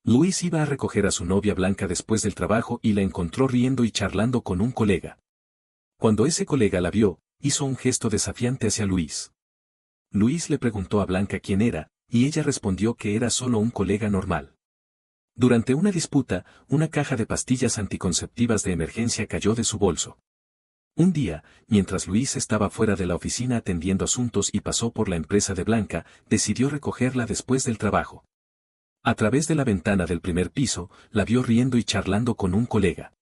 Luis iba a recoger a su novia Blanca después del trabajo y la encontró riendo y charlando con un colega. Cuando ese colega la vio, hizo un gesto desafiante hacia Luis. Luis le preguntó a Blanca quién era, y ella respondió que era solo un colega normal. Durante una disputa, una caja de pastillas anticonceptivas de emergencia cayó de su bolso. Un día, mientras Luis estaba fuera de la oficina atendiendo asuntos y pasó por la empresa de Blanca, decidió recogerla después del trabajo. A través de la ventana del primer piso, la vio riendo y charlando con un colega.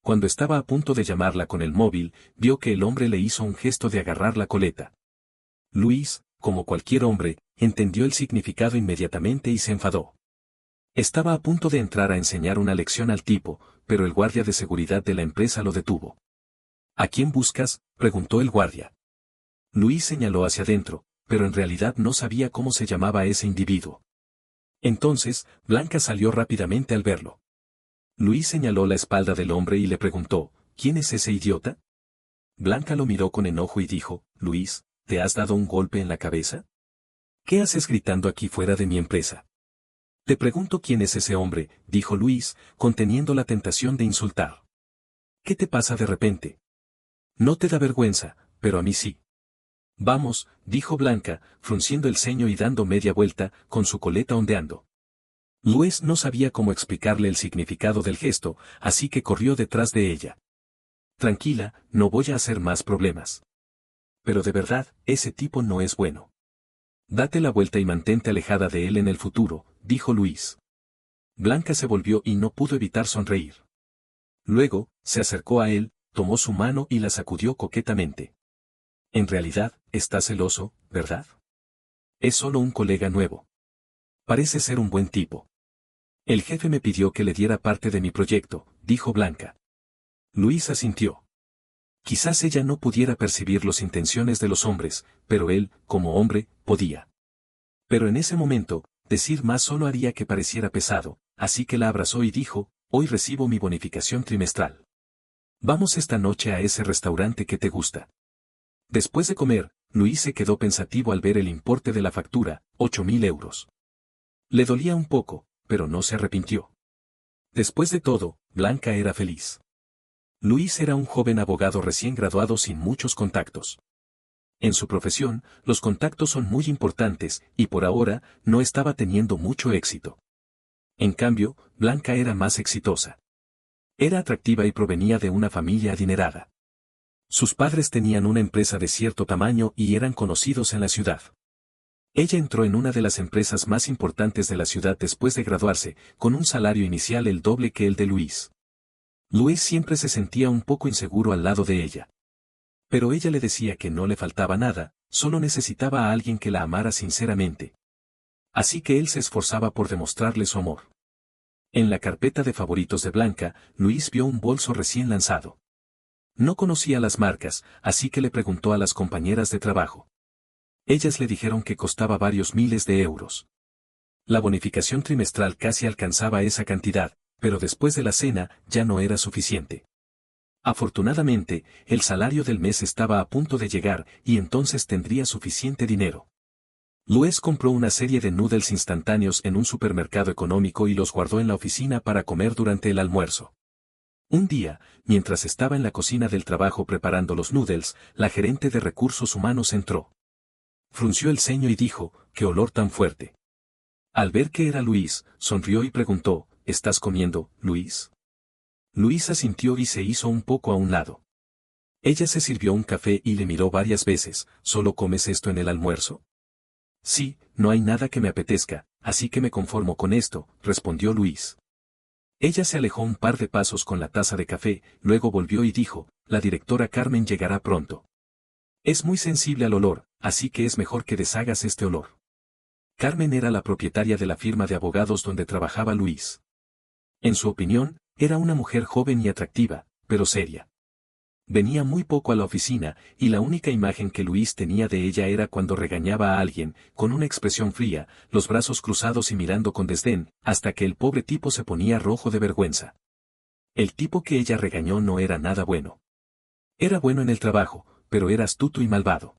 Cuando estaba a punto de llamarla con el móvil, vio que el hombre le hizo un gesto de agarrar la coleta. Luis, como cualquier hombre, entendió el significado inmediatamente y se enfadó. Estaba a punto de entrar a enseñar una lección al tipo, pero el guardia de seguridad de la empresa lo detuvo. ¿A quién buscas?, preguntó el guardia. Luis señaló hacia adentro, pero en realidad no sabía cómo se llamaba ese individuo. Entonces, Blanca salió rápidamente al verlo. Luis señaló la espalda del hombre y le preguntó, ¿quién es ese idiota? Blanca lo miró con enojo y dijo, Luis, ¿te has dado un golpe en la cabeza? ¿Qué haces gritando aquí fuera de mi empresa? Te pregunto quién es ese hombre, dijo Luis, conteniendo la tentación de insultar. ¿Qué te pasa de repente? No te da vergüenza, pero a mí sí. Vamos, dijo Blanca, frunciendo el ceño y dando media vuelta, con su coleta ondeando. Luis no sabía cómo explicarle el significado del gesto, así que corrió detrás de ella. Tranquila, no voy a hacer más problemas. Pero de verdad, ese tipo no es bueno. Date la vuelta y mantente alejada de él en el futuro, dijo Luis. Blanca se volvió y no pudo evitar sonreír. Luego, se acercó a él, tomó su mano y la sacudió coquetamente. En realidad, estás celoso, ¿verdad? Es solo un colega nuevo. Parece ser un buen tipo. El jefe me pidió que le diera parte de mi proyecto, dijo Blanca. Luis asintió. Quizás ella no pudiera percibir las intenciones de los hombres, pero él, como hombre, podía. Pero en ese momento, decir más solo haría que pareciera pesado, así que la abrazó y dijo, hoy recibo mi bonificación trimestral. Vamos esta noche a ese restaurante que te gusta. Después de comer, Luis se quedó pensativo al ver el importe de la factura, 8.000 euros. Le dolía un poco, pero no se arrepintió. Después de todo, Blanca era feliz. Luis era un joven abogado recién graduado sin muchos contactos. En su profesión, los contactos son muy importantes, y por ahora, no estaba teniendo mucho éxito. En cambio, Blanca era más exitosa. Era atractiva y provenía de una familia adinerada. Sus padres tenían una empresa de cierto tamaño y eran conocidos en la ciudad. Ella entró en una de las empresas más importantes de la ciudad después de graduarse, con un salario inicial el doble que el de Luis. Luis siempre se sentía un poco inseguro al lado de ella. Pero ella le decía que no le faltaba nada, solo necesitaba a alguien que la amara sinceramente. Así que él se esforzaba por demostrarle su amor. En la carpeta de favoritos de Blanca, Luis vio un bolso recién lanzado. No conocía las marcas, así que le preguntó a las compañeras de trabajo. Ellas le dijeron que costaba varios miles de euros. La bonificación trimestral casi alcanzaba esa cantidad, pero después de la cena ya no era suficiente. Afortunadamente, el salario del mes estaba a punto de llegar y entonces tendría suficiente dinero. Luis compró una serie de noodles instantáneos en un supermercado económico y los guardó en la oficina para comer durante el almuerzo. Un día, mientras estaba en la cocina del trabajo preparando los noodles, la gerente de recursos humanos entró. Frunció el ceño y dijo, «¡Qué olor tan fuerte!». Al ver que era Luis, sonrió y preguntó, «¿Estás comiendo, Luis?». Luis asintió y se hizo un poco a un lado. Ella se sirvió un café y le miró varias veces, «¿Solo comes esto en el almuerzo?». «Sí, no hay nada que me apetezca, así que me conformo con esto», respondió Luis. Ella se alejó un par de pasos con la taza de café, luego volvió y dijo, «La directora Carmen llegará pronto. Es muy sensible al olor, así que es mejor que deshagas este olor». Carmen era la propietaria de la firma de abogados donde trabajaba Luis. En su opinión, era una mujer joven y atractiva, pero seria. Venía muy poco a la oficina, y la única imagen que Luis tenía de ella era cuando regañaba a alguien, con una expresión fría, los brazos cruzados y mirando con desdén, hasta que el pobre tipo se ponía rojo de vergüenza. El tipo que ella regañó no era nada bueno. Era bueno en el trabajo, pero era astuto y malvado.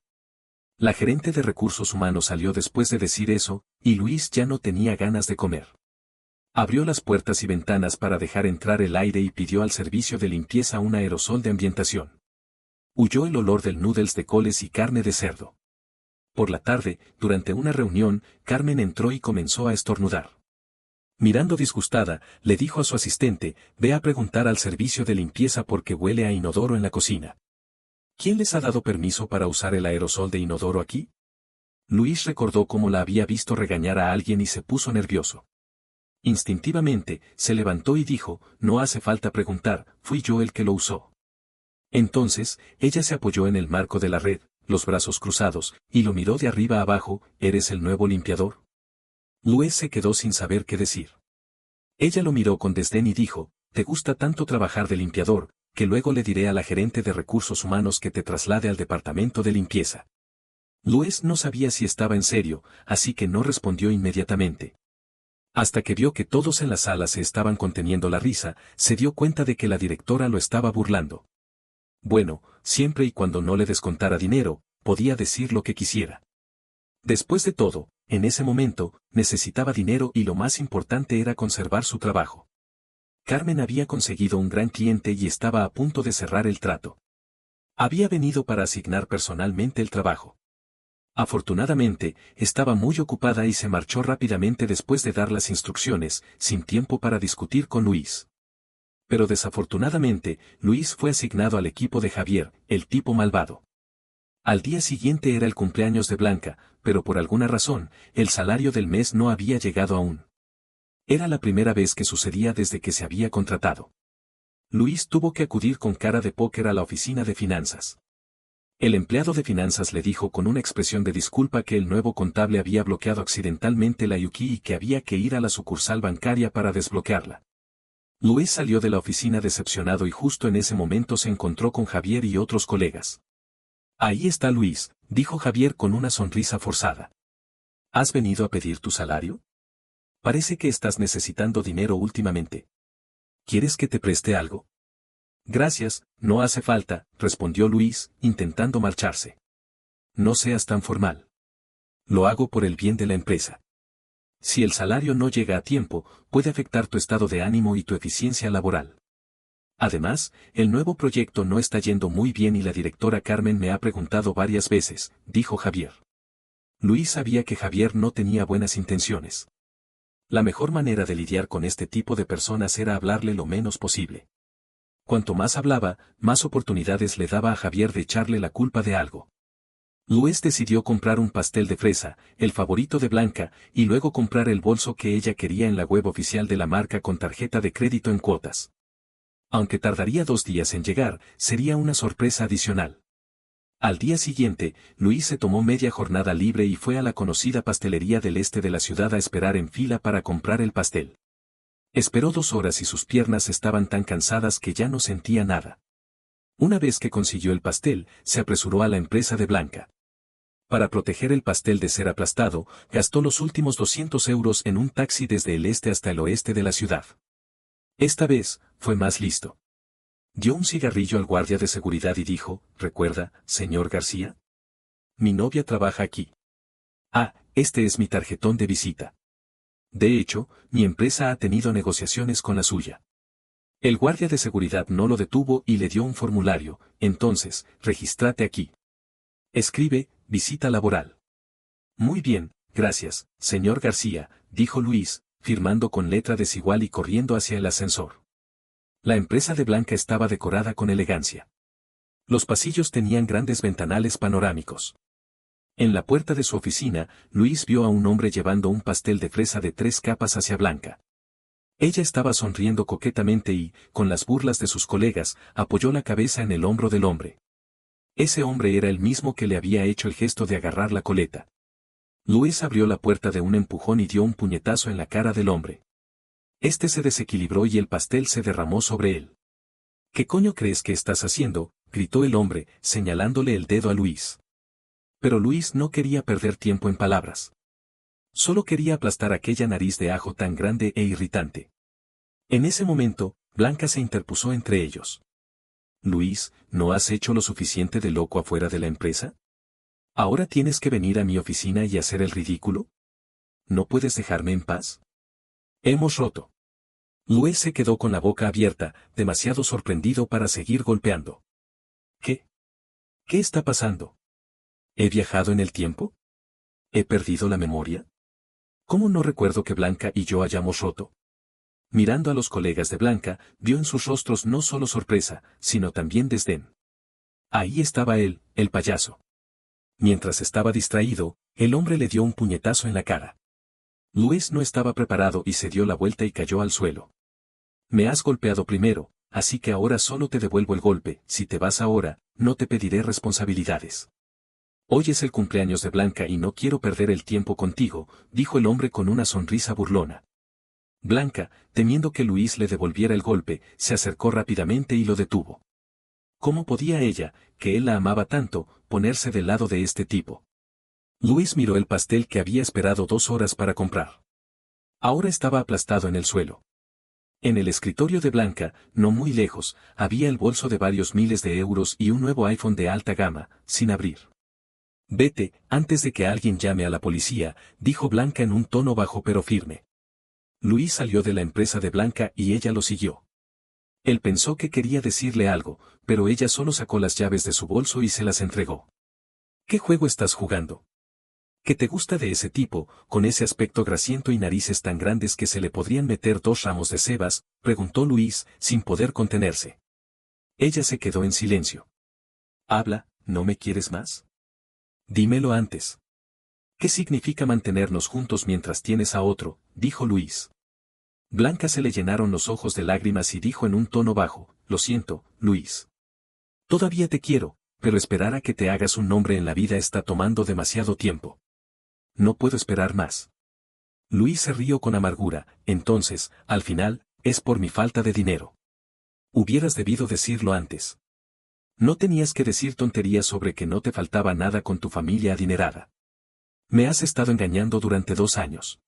La gerente de recursos humanos salió después de decir eso, y Luis ya no tenía ganas de comer. Abrió las puertas y ventanas para dejar entrar el aire y pidió al servicio de limpieza un aerosol de ambientación. Huyó el olor del noodles de coles y carne de cerdo. Por la tarde, durante una reunión, Carmen entró y comenzó a estornudar. Mirando disgustada, le dijo a su asistente, ve a preguntar al servicio de limpieza porque huele a inodoro en la cocina. ¿Quién les ha dado permiso para usar el aerosol de inodoro aquí? Luis recordó cómo la había visto regañar a alguien y se puso nervioso. Instintivamente, se levantó y dijo, no hace falta preguntar, fui yo el que lo usó. Entonces, ella se apoyó en el marco de la red, los brazos cruzados, y lo miró de arriba abajo, ¿eres el nuevo limpiador? Luis se quedó sin saber qué decir. Ella lo miró con desdén y dijo, te gusta tanto trabajar de limpiador, que luego le diré a la gerente de recursos humanos que te traslade al departamento de limpieza. Luis no sabía si estaba en serio, así que no respondió inmediatamente. Hasta que vio que todos en la sala se estaban conteniendo la risa, se dio cuenta de que la directora lo estaba burlando. Bueno, siempre y cuando no le descontara dinero, podía decir lo que quisiera. Después de todo, en ese momento, necesitaba dinero y lo más importante era conservar su trabajo. Carmen había conseguido un gran cliente y estaba a punto de cerrar el trato. Había venido para asignar personalmente el trabajo. Afortunadamente, estaba muy ocupada y se marchó rápidamente después de dar las instrucciones, sin tiempo para discutir con Luis. Pero desafortunadamente, Luis fue asignado al equipo de Javier, el tipo malvado. Al día siguiente era el cumpleaños de Blanca, pero por alguna razón, el salario del mes no había llegado aún. Era la primera vez que sucedía desde que se había contratado. Luis tuvo que acudir con cara de póker a la oficina de finanzas. El empleado de finanzas le dijo con una expresión de disculpa que el nuevo contable había bloqueado accidentalmente la Yuki y que había que ir a la sucursal bancaria para desbloquearla. Luis salió de la oficina decepcionado y justo en ese momento se encontró con Javier y otros colegas. Ahí está Luis, dijo Javier con una sonrisa forzada. ¿Has venido a pedir tu salario? Parece que estás necesitando dinero últimamente. ¿Quieres que te preste algo? Gracias, no hace falta, respondió Luis, intentando marcharse. No seas tan formal. Lo hago por el bien de la empresa. Si el salario no llega a tiempo, puede afectar tu estado de ánimo y tu eficiencia laboral. Además, el nuevo proyecto no está yendo muy bien y la directora Carmen me ha preguntado varias veces, dijo Javier. Luis sabía que Javier no tenía buenas intenciones. La mejor manera de lidiar con este tipo de personas era hablarle lo menos posible. Cuanto más hablaba, más oportunidades le daba a Javier de echarle la culpa de algo. Luis decidió comprar un pastel de fresa, el favorito de Blanca, y luego comprar el bolso que ella quería en la web oficial de la marca con tarjeta de crédito en cuotas. Aunque tardaría 2 días en llegar, sería una sorpresa adicional. Al día siguiente, Luis se tomó media jornada libre y fue a la conocida pastelería del este de la ciudad a esperar en fila para comprar el pastel. Esperó 2 horas y sus piernas estaban tan cansadas que ya no sentía nada. Una vez que consiguió el pastel, se apresuró a la empresa de Blanca. Para proteger el pastel de ser aplastado, gastó los últimos 200 euros en un taxi desde el este hasta el oeste de la ciudad. Esta vez, fue más listo. Dio un cigarrillo al guardia de seguridad y dijo, ¿recuerda, señor García? Mi novia trabaja aquí. Ah, este es mi tarjetón de visita. De hecho, mi empresa ha tenido negociaciones con la suya. El guardia de seguridad no lo detuvo y le dio un formulario, entonces, regístrate aquí. Escribe, visita laboral. Muy bien, gracias, señor García, dijo Luis, firmando con letra desigual y corriendo hacia el ascensor. La empresa de Blanca estaba decorada con elegancia. Los pasillos tenían grandes ventanales panorámicos. En la puerta de su oficina, Luis vio a un hombre llevando un pastel de fresa de 3 capas hacia Blanca. Ella estaba sonriendo coquetamente y, con las burlas de sus colegas, apoyó la cabeza en el hombro del hombre. Ese hombre era el mismo que le había hecho el gesto de agarrar la coleta. Luis abrió la puerta de un empujón y dio un puñetazo en la cara del hombre. Este se desequilibró y el pastel se derramó sobre él. ¿Qué coño crees que estás haciendo?, gritó el hombre, señalándole el dedo a Luis. Pero Luis no quería perder tiempo en palabras. Solo quería aplastar aquella nariz de ajo tan grande e irritante. En ese momento, Blanca se interpuso entre ellos. Luis, ¿no has hecho lo suficiente de loco afuera de la empresa? ¿Ahora tienes que venir a mi oficina y hacer el ridículo? ¿No puedes dejarme en paz? Hemos roto. Luis se quedó con la boca abierta, demasiado sorprendido para seguir golpeando. ¿Qué? ¿Qué está pasando? ¿He viajado en el tiempo? ¿He perdido la memoria? ¿Cómo no recuerdo que Blanca y yo hayamos roto? Mirando a los colegas de Blanca, vio en sus rostros no solo sorpresa, sino también desdén. Ahí estaba él, el payaso. Mientras estaba distraído, el hombre le dio un puñetazo en la cara. Luis no estaba preparado y se dio la vuelta y cayó al suelo. Me has golpeado primero, así que ahora solo te devuelvo el golpe. Si te vas ahora, no te pediré responsabilidades. Hoy es el cumpleaños de Blanca y no quiero perder el tiempo contigo, dijo el hombre con una sonrisa burlona. Blanca, temiendo que Luis le devolviera el golpe, se acercó rápidamente y lo detuvo. ¿Cómo podía ella, que él la amaba tanto, ponerse del lado de este tipo? Luis miró el pastel que había esperado 2 horas para comprar. Ahora estaba aplastado en el suelo. En el escritorio de Blanca, no muy lejos, había el bolso de varios miles de euros y un nuevo iPhone de alta gama, sin abrir. Vete, antes de que alguien llame a la policía, dijo Blanca en un tono bajo pero firme. Luis salió de la empresa de Blanca y ella lo siguió. Él pensó que quería decirle algo, pero ella solo sacó las llaves de su bolso y se las entregó. ¿Qué juego estás jugando? ¿Qué te gusta de ese tipo, con ese aspecto grasiento y narices tan grandes que se le podrían meter 2 ramos de cebas? Preguntó Luis, sin poder contenerse. Ella se quedó en silencio. Habla, ¿no me quieres más? Dímelo antes. ¿Qué significa mantenernos juntos mientras tienes a otro? Dijo Luis. Blanca se le llenaron los ojos de lágrimas y dijo en un tono bajo, lo siento, Luis. Todavía te quiero, pero esperar a que te hagas un nombre en la vida está tomando demasiado tiempo. No puedo esperar más. Luis se rió con amargura, entonces, al final, es por mi falta de dinero. Hubieras debido decirlo antes. No tenías que decir tonterías sobre que no te faltaba nada con tu familia adinerada. Me has estado engañando durante 2 años.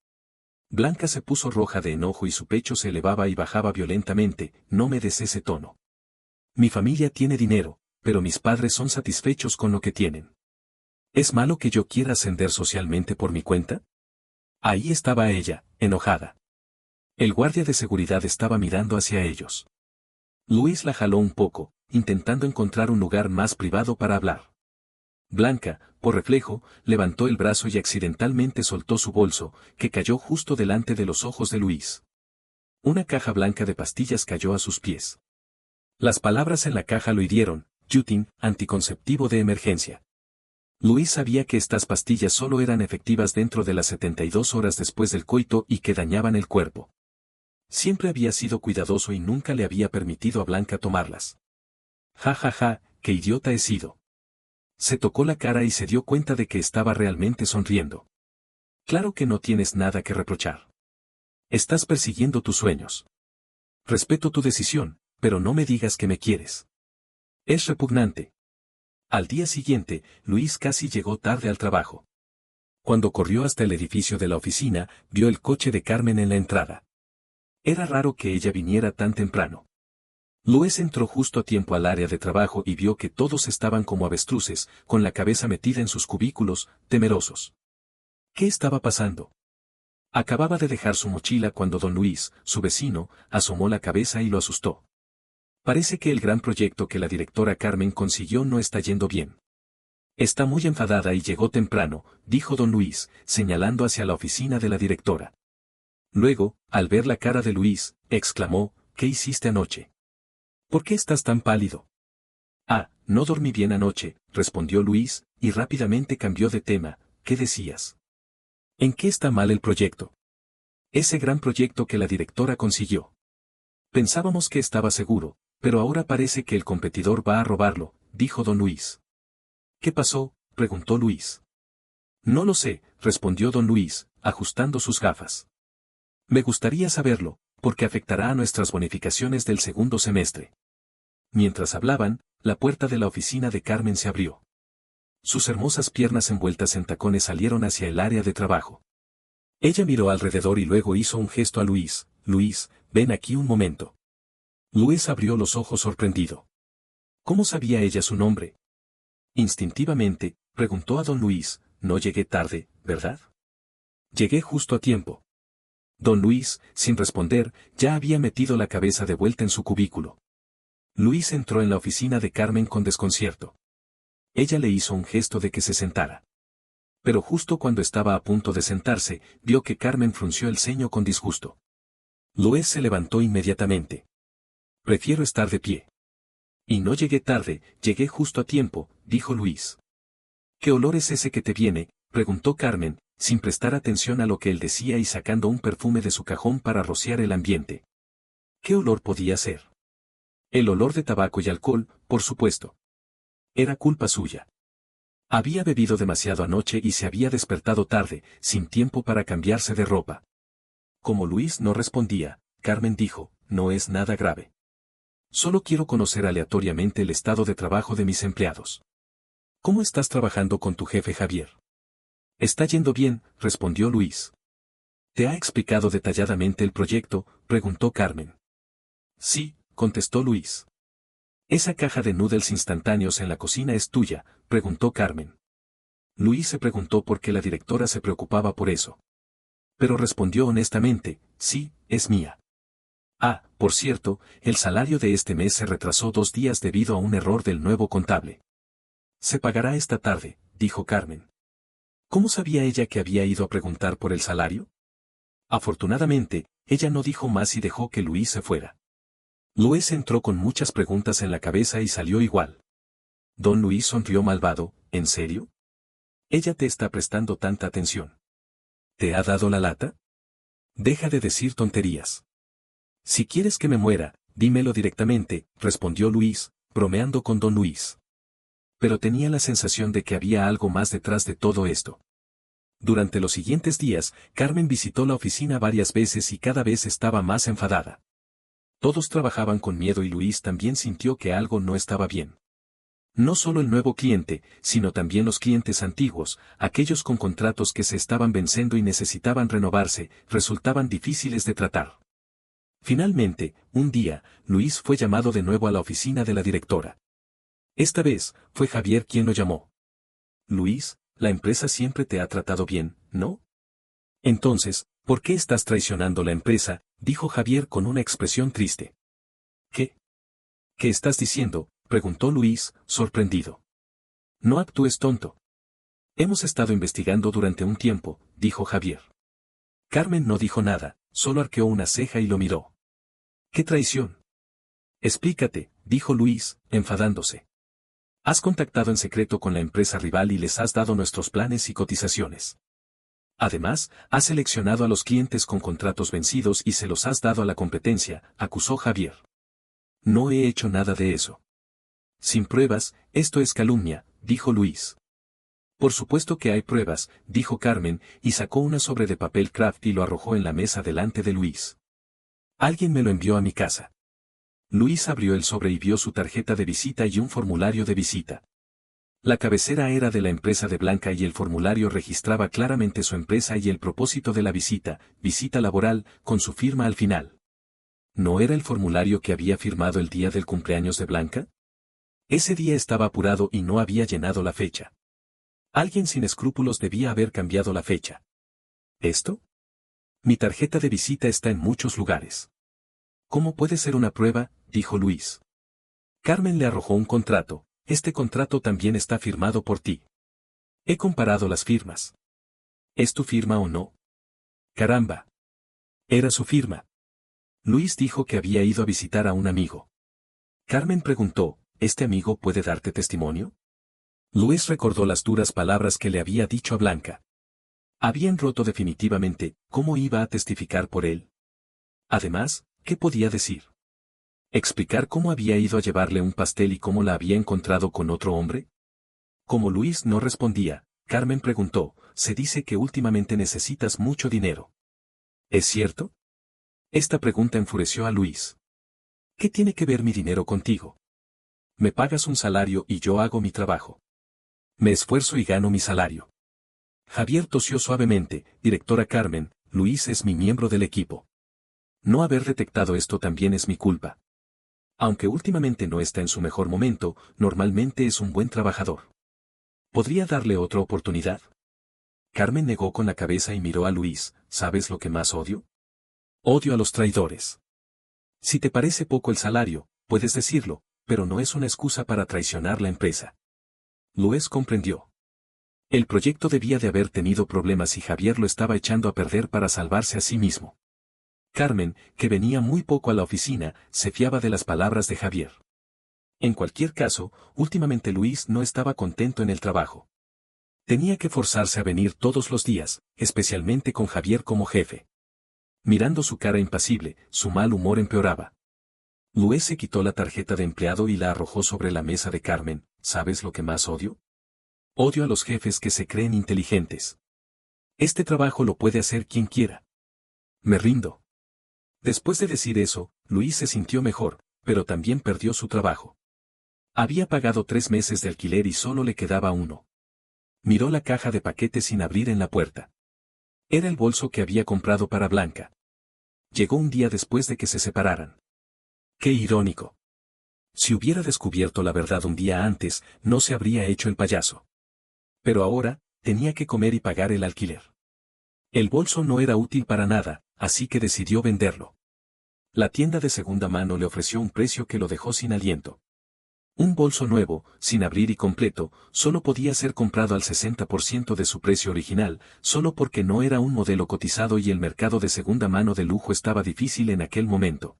Blanca se puso roja de enojo y su pecho se elevaba y bajaba violentamente. No me des ese tono. Mi familia tiene dinero, pero mis padres son satisfechos con lo que tienen. ¿Es malo que yo quiera ascender socialmente por mi cuenta? Ahí estaba ella, enojada. El guardia de seguridad estaba mirando hacia ellos. Luis la jaló un poco, intentando encontrar un lugar más privado para hablar. Blanca, por reflejo, levantó el brazo y accidentalmente soltó su bolso, que cayó justo delante de los ojos de Luis. Una caja blanca de pastillas cayó a sus pies. Las palabras en la caja lo hirieron: Yutin, anticonceptivo de emergencia. Luis sabía que estas pastillas solo eran efectivas dentro de las 72 horas después del coito y que dañaban el cuerpo. Siempre había sido cuidadoso y nunca le había permitido a Blanca tomarlas. Ja ja ja, qué idiota he sido. Se tocó la cara y se dio cuenta de que estaba realmente sonriendo. Claro que no tienes nada que reprochar. Estás persiguiendo tus sueños. Respeto tu decisión, pero no me digas que me quieres. Es repugnante. Al día siguiente, Luis casi llegó tarde al trabajo. Cuando corrió hasta el edificio de la oficina, vio el coche de Carmen en la entrada. Era raro que ella viniera tan temprano. Luis entró justo a tiempo al área de trabajo y vio que todos estaban como avestruces, con la cabeza metida en sus cubículos, temerosos. ¿Qué estaba pasando? Acababa de dejar su mochila cuando don Luis, su vecino, asomó la cabeza y lo asustó. Parece que el gran proyecto que la directora Carmen consiguió no está yendo bien. Está muy enfadada y llegó temprano, dijo don Luis, señalando hacia la oficina de la directora. Luego, al ver la cara de Luis, exclamó: ¿Qué hiciste anoche? ¿Por qué estás tan pálido? Ah, no dormí bien anoche, respondió Luis, y rápidamente cambió de tema. ¿Qué decías? ¿En qué está mal el proyecto? Ese gran proyecto que la directora consiguió. Pensábamos que estaba seguro, pero ahora parece que el competidor va a robarlo, dijo don Luis. ¿Qué pasó?, preguntó Luis. No lo sé, respondió don Luis, ajustando sus gafas. Me gustaría saberlo, porque afectará a nuestras bonificaciones del segundo semestre. Mientras hablaban, la puerta de la oficina de Carmen se abrió. Sus hermosas piernas envueltas en tacones salieron hacia el área de trabajo. Ella miró alrededor y luego hizo un gesto a Luis. Luis, ven aquí un momento. Luis abrió los ojos sorprendido. ¿Cómo sabía ella su nombre? Instintivamente, preguntó a don Luis: no llegué tarde, ¿verdad? Llegué justo a tiempo. Don Luis, sin responder, ya había metido la cabeza de vuelta en su cubículo. Luis entró en la oficina de Carmen con desconcierto. Ella le hizo un gesto de que se sentara. Pero justo cuando estaba a punto de sentarse, vio que Carmen frunció el ceño con disgusto. Luis se levantó inmediatamente. Prefiero estar de pie. Y no llegué tarde, llegué justo a tiempo, dijo Luis. ¿Qué olor es ese que te viene?, preguntó Carmen, sin prestar atención a lo que él decía y sacando un perfume de su cajón para rociar el ambiente. ¿Qué olor podía ser? El olor de tabaco y alcohol, por supuesto. Era culpa suya. Había bebido demasiado anoche y se había despertado tarde, sin tiempo para cambiarse de ropa. Como Luis no respondía, Carmen dijo, no es nada grave. Solo quiero conocer aleatoriamente el estado de trabajo de mis empleados. ¿Cómo estás trabajando con tu jefe Javier? Está yendo bien, respondió Luis. ¿Te ha explicado detalladamente el proyecto?, preguntó Carmen. Sí, contestó Luis. ¿Esa caja de noodles instantáneos en la cocina es tuya?, preguntó Carmen. Luis se preguntó por qué la directora se preocupaba por eso. Pero respondió honestamente, sí, es mía. Ah, por cierto, el salario de este mes se retrasó 2 días debido a un error del nuevo contable. Se pagará esta tarde, dijo Carmen. ¿Cómo sabía ella que había ido a preguntar por el salario? Afortunadamente, ella no dijo más y dejó que Luis se fuera. Luis entró con muchas preguntas en la cabeza y salió igual. Don Luis sonrió malvado, ¿en serio? Ella te está prestando tanta atención. ¿Te ha dado la lata? Deja de decir tonterías. Si quieres que me muera, dímelo directamente, respondió Luis, bromeando con Don Luis. Pero tenía la sensación de que había algo más detrás de todo esto. Durante los siguientes días, Carmen visitó la oficina varias veces y cada vez estaba más enfadada. Todos trabajaban con miedo y Luis también sintió que algo no estaba bien. No solo el nuevo cliente, sino también los clientes antiguos, aquellos con contratos que se estaban venciendo y necesitaban renovarse, resultaban difíciles de tratar. Finalmente, un día, Luis fue llamado de nuevo a la oficina de la directora. Esta vez, fue Javier quien lo llamó. Luis, la empresa siempre te ha tratado bien, ¿no? Entonces, ¿por qué estás traicionando la empresa?, dijo Javier con una expresión triste. ¿Qué? ¿Qué estás diciendo?, preguntó Luis, sorprendido. No actúes tonto. Hemos estado investigando durante un tiempo, dijo Javier. Carmen no dijo nada, solo arqueó una ceja y lo miró. ¿Qué traición? Explícate, dijo Luis, enfadándose. Has contactado en secreto con la empresa rival y les has dado nuestros planes y cotizaciones. Además, has seleccionado a los clientes con contratos vencidos y se los has dado a la competencia, acusó Javier. No he hecho nada de eso. Sin pruebas, esto es calumnia, dijo Luis. Por supuesto que hay pruebas, dijo Carmen, y sacó una sobre de papel craft y lo arrojó en la mesa delante de Luis. Alguien me lo envió a mi casa. Luis abrió el sobre y vio su tarjeta de visita y un formulario de visita. La cabecera era de la empresa de Blanca y el formulario registraba claramente su empresa y el propósito de la visita, visita laboral, con su firma al final. ¿No era el formulario que había firmado el día del cumpleaños de Blanca? Ese día estaba apurado y no había llenado la fecha. Alguien sin escrúpulos debía haber cambiado la fecha. ¿Esto? Mi tarjeta de visita está en muchos lugares. ¿Cómo puede ser una prueba?, dijo Luis. Carmen le arrojó un contrato, este contrato también está firmado por ti. He comparado las firmas. ¿Es tu firma o no? Caramba. Era su firma. Luis dijo que había ido a visitar a un amigo. Carmen preguntó, ¿este amigo puede darte testimonio? Luis recordó las duras palabras que le había dicho a Blanca. Habían roto definitivamente, ¿cómo iba a testificar por él? Además, ¿qué podía decir? ¿Explicar cómo había ido a llevarle un pastel y cómo la había encontrado con otro hombre? Como Luis no respondía, Carmen preguntó, se dice que últimamente necesitas mucho dinero. ¿Es cierto? Esta pregunta enfureció a Luis. ¿Qué tiene que ver mi dinero contigo? Me pagas un salario y yo hago mi trabajo. Me esfuerzo y gano mi salario. Javier tosió suavemente, directora Carmen, Luis es mi miembro del equipo. No haber detectado esto también es mi culpa. Aunque últimamente no está en su mejor momento, normalmente es un buen trabajador. ¿Podría darle otra oportunidad? Carmen negó con la cabeza y miró a Luis, ¿sabes lo que más odio? Odio a los traidores. Si te parece poco el salario, puedes decirlo, pero no es una excusa para traicionar la empresa. Luis comprendió. El proyecto debía de haber tenido problemas y Javier lo estaba echando a perder para salvarse a sí mismo. Carmen, que venía muy poco a la oficina, se fiaba de las palabras de Javier. En cualquier caso, últimamente Luis no estaba contento en el trabajo. Tenía que forzarse a venir todos los días, especialmente con Javier como jefe. Mirando su cara impasible, su mal humor empeoraba. Luis se quitó la tarjeta de empleado y la arrojó sobre la mesa de Carmen. ¿Sabes lo que más odio? Odio a los jefes que se creen inteligentes. Este trabajo lo puede hacer quien quiera. Me rindo. Después de decir eso, Luis se sintió mejor, pero también perdió su trabajo. Había pagado 3 meses de alquiler y solo le quedaba uno. Miró la caja de paquetes sin abrir en la puerta. Era el bolso que había comprado para Blanca. Llegó un día después de que se separaran. Qué irónico. Si hubiera descubierto la verdad un día antes, no se habría hecho el payaso. Pero ahora, tenía que comer y pagar el alquiler. El bolso no era útil para nada, así que decidió venderlo. La tienda de segunda mano le ofreció un precio que lo dejó sin aliento. Un bolso nuevo, sin abrir y completo, solo podía ser comprado al 60% de su precio original, solo porque no era un modelo cotizado y el mercado de segunda mano de lujo estaba difícil en aquel momento.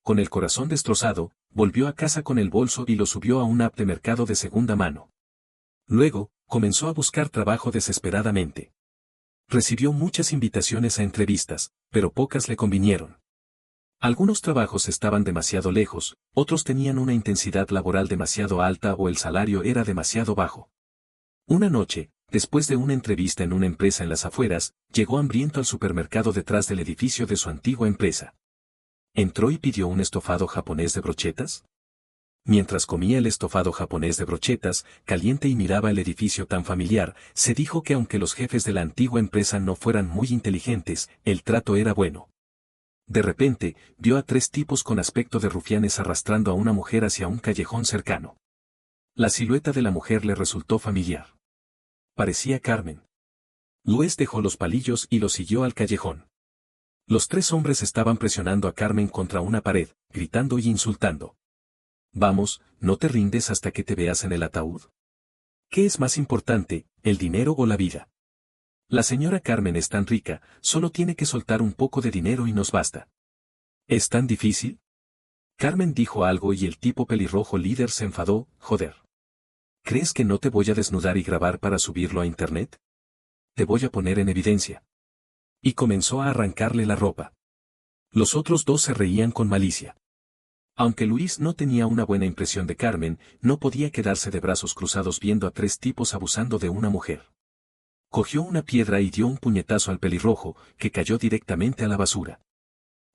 Con el corazón destrozado, volvió a casa con el bolso y lo subió a un app de mercado de segunda mano. Luego, comenzó a buscar trabajo desesperadamente. Recibió muchas invitaciones a entrevistas, pero pocas le convinieron. Algunos trabajos estaban demasiado lejos, otros tenían una intensidad laboral demasiado alta o el salario era demasiado bajo. Una noche, después de una entrevista en una empresa en las afueras, llegó hambriento al supermercado detrás del edificio de su antigua empresa. Entró y pidió un estofado japonés de brochetas. Mientras comía el estofado japonés de brochetas, caliente y miraba el edificio tan familiar, se dijo que aunque los jefes de la antigua empresa no fueran muy inteligentes, el trato era bueno. De repente, vio a 3 tipos con aspecto de rufianes arrastrando a una mujer hacia un callejón cercano. La silueta de la mujer le resultó familiar. Parecía Carmen. Luis dejó los palillos y lo siguió al callejón. Los 3 hombres estaban presionando a Carmen contra una pared, gritando y insultando. Vamos, ¿no te rindes hasta que te veas en el ataúd? ¿Qué es más importante, el dinero o la vida? La señora Carmen es tan rica, solo tiene que soltar un poco de dinero y nos basta. ¿Es tan difícil? Carmen dijo algo y el tipo pelirrojo líder se enfadó. Joder. ¿Crees que no te voy a desnudar y grabar para subirlo a internet? Te voy a poner en evidencia. Y comenzó a arrancarle la ropa. Los otros 2 se reían con malicia. Aunque Luis no tenía una buena impresión de Carmen, no podía quedarse de brazos cruzados viendo a 3 tipos abusando de una mujer. Cogió una piedra y dio un puñetazo al pelirrojo, que cayó directamente a la basura.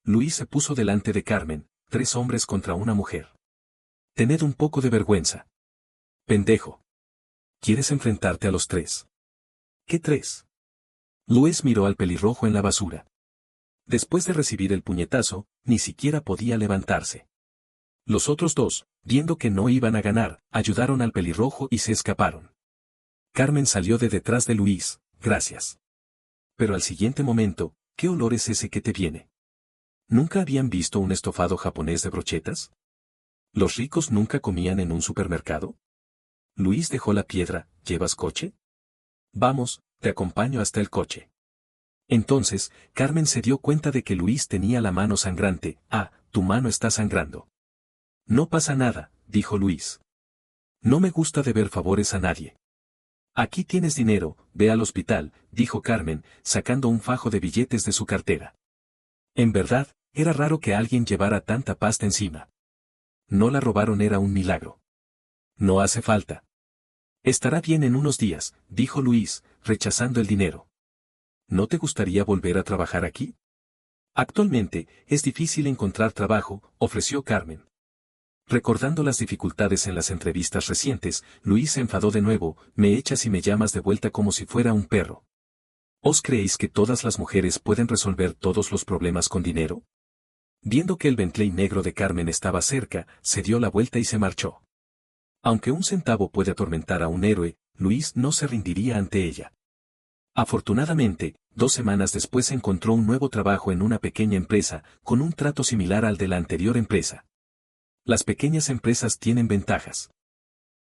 Luis se puso delante de Carmen, 3 hombres contra una mujer. Tened un poco de vergüenza. Pendejo. ¿Quieres enfrentarte a los 3? ¿Qué 3? Luis miró al pelirrojo en la basura. Después de recibir el puñetazo, ni siquiera podía levantarse. Los otros 2, viendo que no iban a ganar, ayudaron al pelirrojo y se escaparon. Carmen salió de detrás de Luis. Gracias. Pero al siguiente momento, ¿qué olor es ese que te viene? ¿Nunca habían visto un estofado japonés de brochetas? ¿Los ricos nunca comían en un supermercado? Luis dejó la piedra. ¿Llevas coche? Vamos, te acompaño hasta el coche. Entonces, Carmen se dio cuenta de que Luis tenía la mano sangrante. Ah, tu mano está sangrando. No pasa nada, dijo Luis. No me gusta deber favores a nadie. Aquí tienes dinero, ve al hospital, dijo Carmen, sacando un fajo de billetes de su cartera. En verdad, era raro que alguien llevara tanta pasta encima. No la robaron, era un milagro. No hace falta. Estará bien en unos días, dijo Luis, rechazando el dinero. ¿No te gustaría volver a trabajar aquí? Actualmente, es difícil encontrar trabajo, ofreció Carmen. Recordando las dificultades en las entrevistas recientes, Luis se enfadó de nuevo. Me echas y me llamas de vuelta como si fuera un perro. ¿Os creéis que todas las mujeres pueden resolver todos los problemas con dinero? Viendo que el Bentley negro de Carmen estaba cerca, se dio la vuelta y se marchó. Aunque un centavo puede atormentar a un héroe, Luis no se rendiría ante ella. Afortunadamente, 2 semanas después encontró un nuevo trabajo en una pequeña empresa, con un trato similar al de la anterior empresa. Las pequeñas empresas tienen ventajas.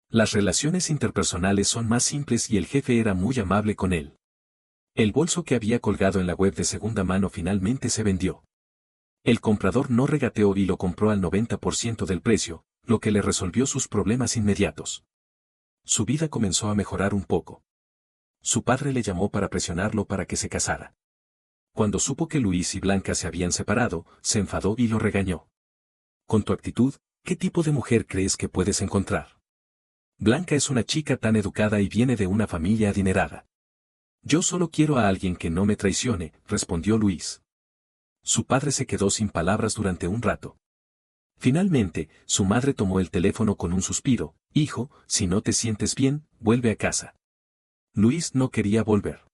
Las relaciones interpersonales son más simples y el jefe era muy amable con él. El bolso que había colgado en la web de segunda mano finalmente se vendió. El comprador no regateó y lo compró al 90% del precio, lo que le resolvió sus problemas inmediatos. Su vida comenzó a mejorar un poco. Su padre le llamó para presionarlo para que se casara. Cuando supo que Luis y Blanca se habían separado, se enfadó y lo regañó. Con tu actitud, ¿qué tipo de mujer crees que puedes encontrar? Blanca es una chica tan educada y viene de una familia adinerada. Yo solo quiero a alguien que no me traicione, respondió Luis. Su padre se quedó sin palabras durante un rato. Finalmente, su madre tomó el teléfono con un suspiro. Hijo, si no te sientes bien, vuelve a casa. Luis no quería volver.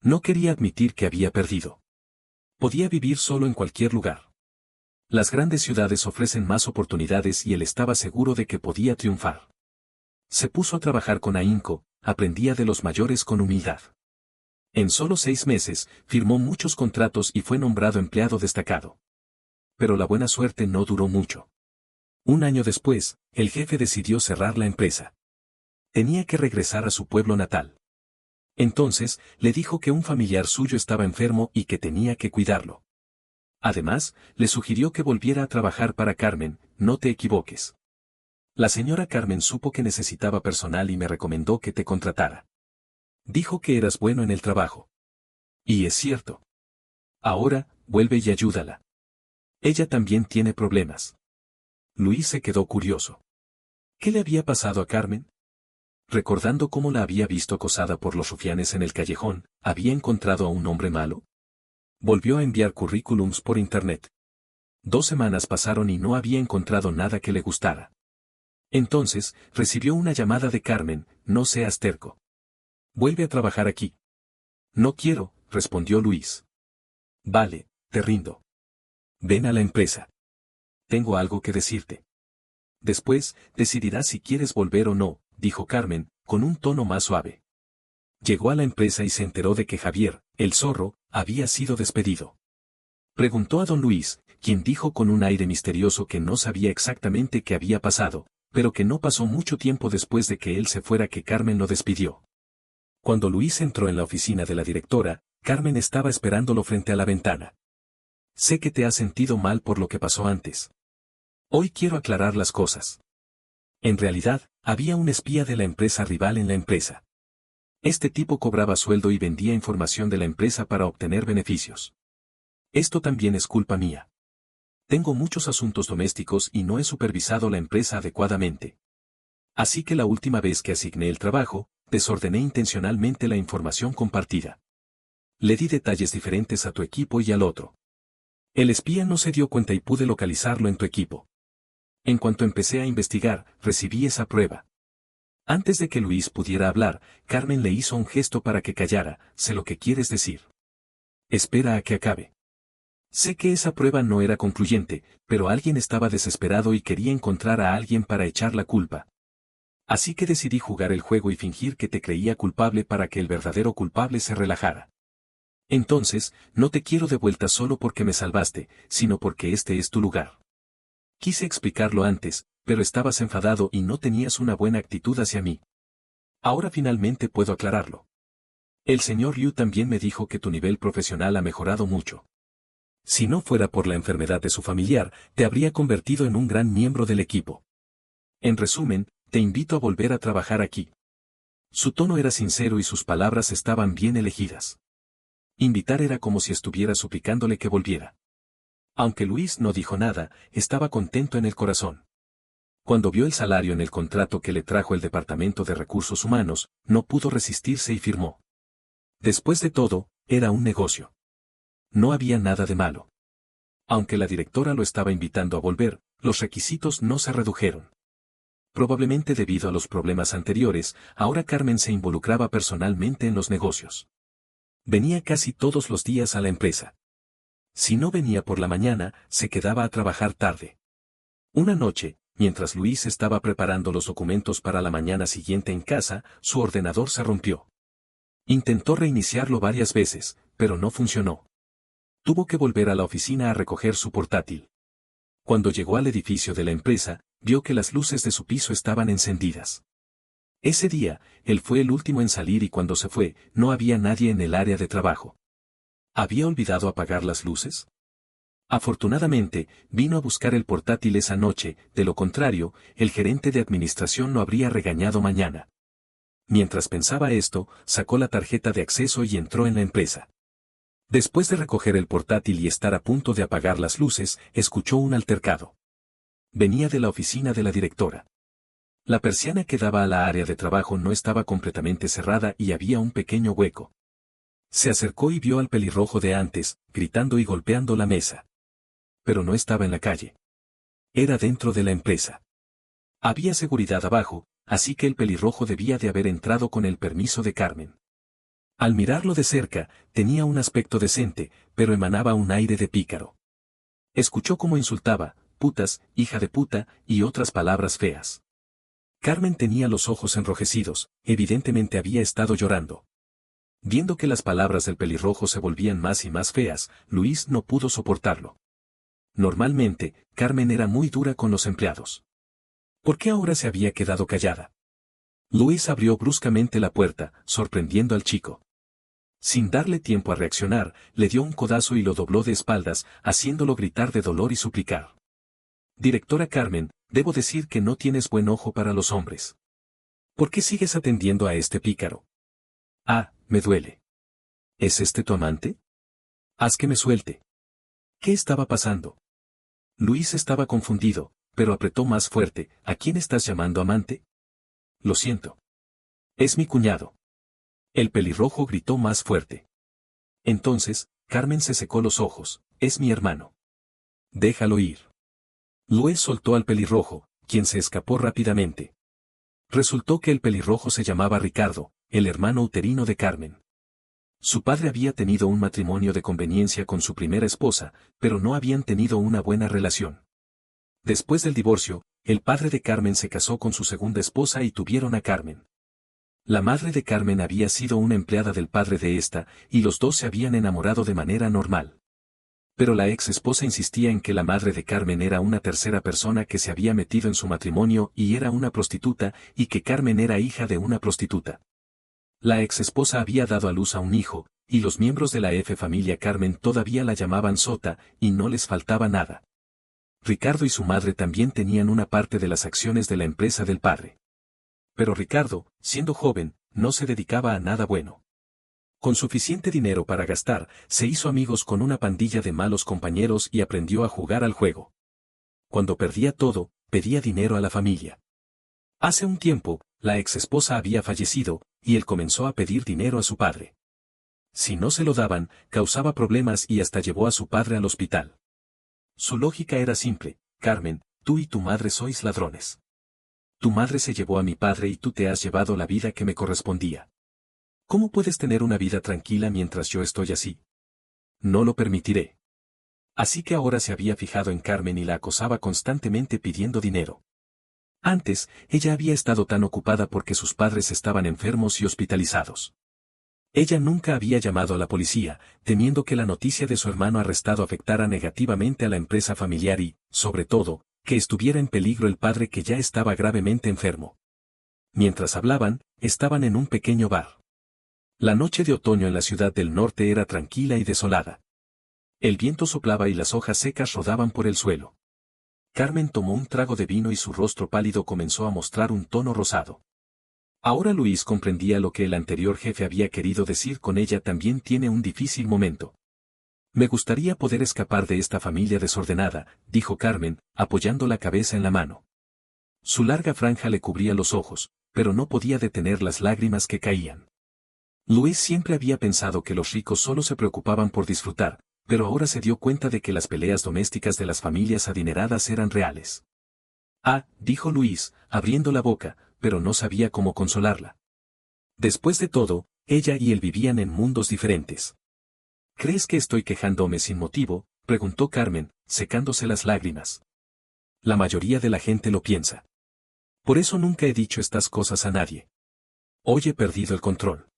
No quería admitir que había perdido. Podía vivir solo en cualquier lugar. Las grandes ciudades ofrecen más oportunidades y él estaba seguro de que podía triunfar. Se puso a trabajar con ahínco, aprendía de los mayores con humildad. En solo 6 meses, firmó muchos contratos y fue nombrado empleado destacado. Pero la buena suerte no duró mucho. Un año después, el jefe decidió cerrar la empresa. Tenía que regresar a su pueblo natal. Entonces, le dijo que un familiar suyo estaba enfermo y que tenía que cuidarlo. Además, le sugirió que volviera a trabajar para Carmen. No te equivoques. La señora Carmen supo que necesitaba personal y me recomendó que te contratara. Dijo que eras bueno en el trabajo. Y es cierto. Ahora, vuelve y ayúdala. Ella también tiene problemas. Luis se quedó curioso. ¿Qué le había pasado a Carmen? Recordando cómo la había visto acosada por los rufianes en el callejón, ¿había encontrado a un hombre malo? Volvió a enviar currículums por internet. 2 semanas pasaron y no había encontrado nada que le gustara. Entonces, recibió una llamada de Carmen. No seas terco. Vuelve a trabajar aquí. No quiero, respondió Luis. Vale, te rindo. Ven a la empresa. Tengo algo que decirte. Después, decidirás si quieres volver o no, dijo Carmen, con un tono más suave. Llegó a la empresa y se enteró de que Javier, el zorro, había sido despedido. Preguntó a don Luis, quien dijo con un aire misterioso que no sabía exactamente qué había pasado, pero que no pasó mucho tiempo después de que él se fuera que Carmen lo despidió. Cuando Luis entró en la oficina de la directora, Carmen estaba esperándolo frente a la ventana. Sé que te has sentido mal por lo que pasó antes. Hoy quiero aclarar las cosas. En realidad, había un espía de la empresa rival en la empresa. Este tipo cobraba sueldo y vendía información de la empresa para obtener beneficios. Esto también es culpa mía. Tengo muchos asuntos domésticos y no he supervisado la empresa adecuadamente. Así que la última vez que asigné el trabajo, desordené intencionalmente la información compartida. Le di detalles diferentes a tu equipo y al otro. El espía no se dio cuenta y pude localizarlo en tu equipo. En cuanto empecé a investigar, recibí esa prueba. Antes de que Luis pudiera hablar, Carmen le hizo un gesto para que callara. Sé lo que quieres decir. Espera a que acabe. Sé que esa prueba no era concluyente, pero alguien estaba desesperado y quería encontrar a alguien para echar la culpa. Así que decidí jugar el juego y fingir que te creía culpable para que el verdadero culpable se relajara. Entonces, no te quiero de vuelta solo porque me salvaste, sino porque este es tu lugar. Quise explicarlo antes, pero estabas enfadado y no tenías una buena actitud hacia mí. Ahora finalmente puedo aclararlo. El señor Liu también me dijo que tu nivel profesional ha mejorado mucho. Si no fuera por la enfermedad de su familiar, te habría convertido en un gran miembro del equipo. En resumen, te invito a volver a trabajar aquí. Su tono era sincero y sus palabras estaban bien elegidas. Invitar era como si estuviera suplicándole que volviera. Aunque Luis no dijo nada, estaba contento en el corazón. Cuando vio el salario en el contrato que le trajo el Departamento de Recursos Humanos, no pudo resistirse y firmó. Después de todo, era un negocio. No había nada de malo. Aunque la directora lo estaba invitando a volver, los requisitos no se redujeron. Probablemente debido a los problemas anteriores, ahora Carmen se involucraba personalmente en los negocios. Venía casi todos los días a la empresa. Si no venía por la mañana, se quedaba a trabajar tarde. Una noche, mientras Luis estaba preparando los documentos para la mañana siguiente en casa, su ordenador se rompió. Intentó reiniciarlo varias veces, pero no funcionó. Tuvo que volver a la oficina a recoger su portátil. Cuando llegó al edificio de la empresa, vio que las luces de su piso estaban encendidas. Ese día, él fue el último en salir y cuando se fue, no había nadie en el área de trabajo. ¿Había olvidado apagar las luces? Afortunadamente, vino a buscar el portátil esa noche, de lo contrario, el gerente de administración lo habría regañado mañana. Mientras pensaba esto, sacó la tarjeta de acceso y entró en la empresa. Después de recoger el portátil y estar a punto de apagar las luces, escuchó un altercado. Venía de la oficina de la directora. La persiana que daba a la área de trabajo no estaba completamente cerrada y había un pequeño hueco. Se acercó y vio al pelirrojo de antes, gritando y golpeando la mesa. Pero no estaba en la calle. Era dentro de la empresa. Había seguridad abajo, así que el pelirrojo debía de haber entrado con el permiso de Carmen. Al mirarlo de cerca, tenía un aspecto decente, pero emanaba un aire de pícaro. Escuchó cómo insultaba, putas, hija de puta, y otras palabras feas. Carmen tenía los ojos enrojecidos, evidentemente había estado llorando. Viendo que las palabras del pelirrojo se volvían más y más feas, Luis no pudo soportarlo. Normalmente, Carmen era muy dura con los empleados. ¿Por qué ahora se había quedado callada? Luis abrió bruscamente la puerta, sorprendiendo al chico. Sin darle tiempo a reaccionar, le dio un codazo y lo dobló de espaldas, haciéndolo gritar de dolor y suplicar. Directora Carmen, debo decir que no tienes buen ojo para los hombres. ¿Por qué sigues atendiendo a este pícaro? Ah, me duele. ¿Es este tu amante? Haz que me suelte. ¿Qué estaba pasando? Luis estaba confundido, pero apretó más fuerte. ¿A quién estás llamando amante? Lo siento. Es mi cuñado. El pelirrojo gritó más fuerte. Entonces, Carmen se secó los ojos. Es mi hermano. Déjalo ir. Luis soltó al pelirrojo, quien se escapó rápidamente. Resultó que el pelirrojo se llamaba Ricardo, el hermano uterino de Carmen. Su padre había tenido un matrimonio de conveniencia con su primera esposa, pero no habían tenido una buena relación. Después del divorcio, el padre de Carmen se casó con su segunda esposa y tuvieron a Carmen. La madre de Carmen había sido una empleada del padre de esta, y los dos se habían enamorado de manera normal. Pero la ex esposa insistía en que la madre de Carmen era una tercera persona que se había metido en su matrimonio y era una prostituta, y que Carmen era hija de una prostituta. La ex esposa había dado a luz a un hijo, y los miembros de la familia Carmen todavía la llamaban Sota, y no les faltaba nada. Ricardo y su madre también tenían una parte de las acciones de la empresa del padre. Pero Ricardo, siendo joven, no se dedicaba a nada bueno. Con suficiente dinero para gastar, se hizo amigos con una pandilla de malos compañeros y aprendió a jugar al juego. Cuando perdía todo, pedía dinero a la familia. Hace un tiempo, la ex esposa había fallecido, y él comenzó a pedir dinero a su padre. Si no se lo daban, causaba problemas y hasta llevó a su padre al hospital. Su lógica era simple: Carmen, tú y tu madre sois ladrones. Tu madre se llevó a mi padre y tú te has llevado la vida que me correspondía. ¿Cómo puedes tener una vida tranquila mientras yo estoy así? No lo permitiré. Así que ahora se había fijado en Carmen y la acosaba constantemente pidiendo dinero. Antes, ella había estado tan ocupada porque sus padres estaban enfermos y hospitalizados. Ella nunca había llamado a la policía, temiendo que la noticia de su hermano arrestado afectara negativamente a la empresa familiar y, sobre todo, que estuviera en peligro el padre que ya estaba gravemente enfermo. Mientras hablaban, estaban en un pequeño bar. La noche de otoño en la ciudad del norte era tranquila y desolada. El viento soplaba y las hojas secas rodaban por el suelo. Carmen tomó un trago de vino y su rostro pálido comenzó a mostrar un tono rosado. Ahora Luis comprendía lo que el anterior jefe había querido decir con ella: también tiene un difícil momento. Me gustaría poder escapar de esta familia desordenada, dijo Carmen, apoyando la cabeza en la mano. Su larga franja le cubría los ojos, pero no podía detener las lágrimas que caían. Luis siempre había pensado que los ricos solo se preocupaban por disfrutar, pero ahora se dio cuenta de que las peleas domésticas de las familias adineradas eran reales. Ah, dijo Luis, abriendo la boca, pero no sabía cómo consolarla. Después de todo, ella y él vivían en mundos diferentes. ¿Crees que estoy quejándome sin motivo?, preguntó Carmen, secándose las lágrimas. La mayoría de la gente lo piensa. Por eso nunca he dicho estas cosas a nadie. Hoy he perdido el control.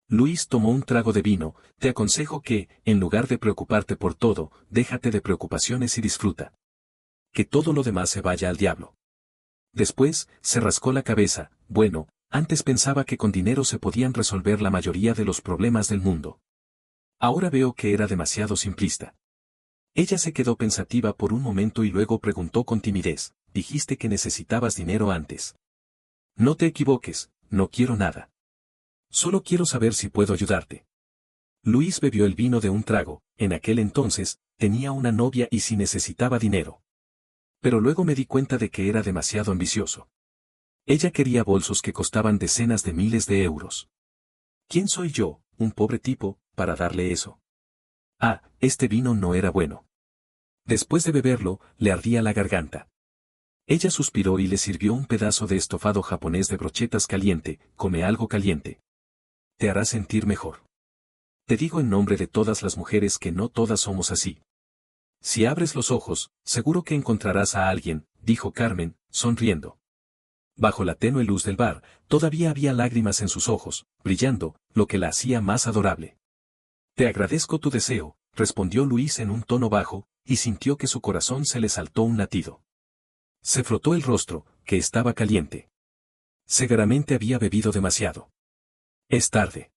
Luis tomó un trago de vino. Te aconsejo que, en lugar de preocuparte por todo, déjate de preocupaciones y disfruta. Que todo lo demás se vaya al diablo. Después, se rascó la cabeza. Bueno, antes pensaba que con dinero se podían resolver la mayoría de los problemas del mundo. Ahora veo que era demasiado simplista. Ella se quedó pensativa por un momento y luego preguntó con timidez, dijiste que necesitabas dinero antes. No te equivoques, no quiero nada. Solo quiero saber si puedo ayudarte. Luis bebió el vino de un trago. En aquel entonces, tenía una novia y sí necesitaba dinero. Pero luego me di cuenta de que era demasiado ambicioso. Ella quería bolsos que costaban decenas de miles de euros. ¿Quién soy yo, un pobre tipo, para darle eso? Ah, este vino no era bueno. Después de beberlo, le ardía la garganta. Ella suspiró y le sirvió un pedazo de estofado japonés de brochetas caliente. Come algo caliente. Te hará sentir mejor. Te digo en nombre de todas las mujeres que no todas somos así. Si abres los ojos, seguro que encontrarás a alguien, dijo Carmen, sonriendo. Bajo la tenue luz del bar, todavía había lágrimas en sus ojos, brillando, lo que la hacía más adorable. Te agradezco tu deseo, respondió Luis en un tono bajo, y sintió que su corazón se le saltó un latido. Se frotó el rostro, que estaba caliente. Seguramente había bebido demasiado. Es tarde.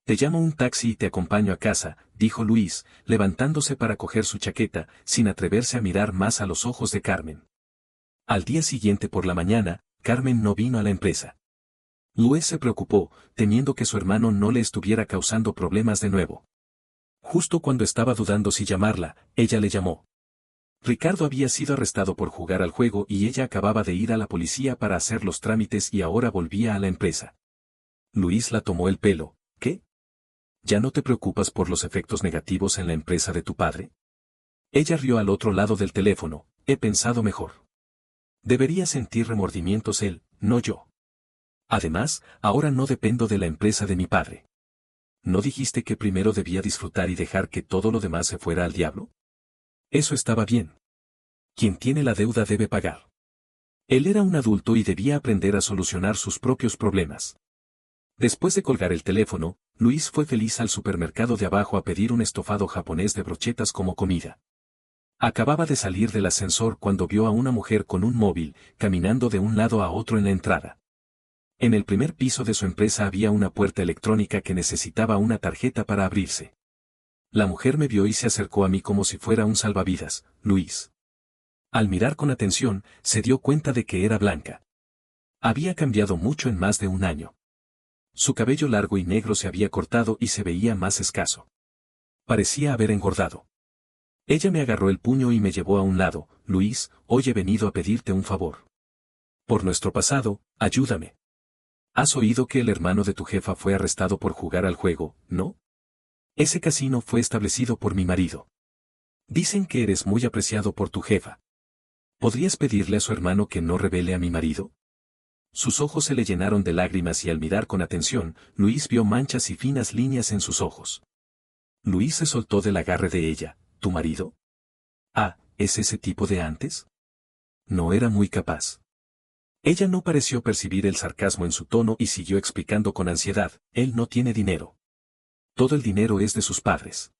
Te llamo un taxi y te acompaño a casa, dijo Luis, levantándose para coger su chaqueta, sin atreverse a mirar más a los ojos de Carmen. Al día siguiente por la mañana, Carmen no vino a la empresa. Luis se preocupó, temiendo que su hermano no le estuviera causando problemas de nuevo. Justo cuando estaba dudando si llamarla, ella le llamó. Ricardo había sido arrestado por jugar al juego y ella acababa de ir a la policía para hacer los trámites y ahora volvía a la empresa. Luis la tomó el pelo. ¿Qué? ¿Ya no te preocupas por los efectos negativos en la empresa de tu padre? Ella rió al otro lado del teléfono. He pensado mejor. Debería sentir remordimientos él, no yo. Además, ahora no dependo de la empresa de mi padre. ¿No dijiste que primero debía disfrutar y dejar que todo lo demás se fuera al diablo? Eso estaba bien. Quien tiene la deuda debe pagar. Él era un adulto y debía aprender a solucionar sus propios problemas. Después de colgar el teléfono, Luis fue feliz al supermercado de abajo a pedir un estofado japonés de brochetas como comida. Acababa de salir del ascensor cuando vio a una mujer con un móvil, caminando de un lado a otro en la entrada. En el primer piso de su empresa había una puerta electrónica que necesitaba una tarjeta para abrirse. La mujer me vio y se acercó a mí como si fuera un salvavidas, Luis. Al mirar con atención, se dio cuenta de que era blanca. Había cambiado mucho en más de un año. Su cabello largo y negro se había cortado y se veía más escaso. Parecía haber engordado. Ella me agarró el puño y me llevó a un lado. Luis, hoy he venido a pedirte un favor. Por nuestro pasado, ayúdame. ¿Has oído que el hermano de tu jefa fue arrestado por jugar al juego, no? Ese casino fue establecido por mi marido. Dicen que eres muy apreciado por tu jefa. ¿Podrías pedirle a su hermano que no revele a mi marido? Sus ojos se le llenaron de lágrimas y al mirar con atención, Luis vio manchas y finas líneas en sus ojos. Luis se soltó del agarre de ella. ¿Tu marido? Ah, ¿es ese tipo de antes? No era muy capaz. Ella no pareció percibir el sarcasmo en su tono y siguió explicando con ansiedad, él no tiene dinero. Todo el dinero es de sus padres.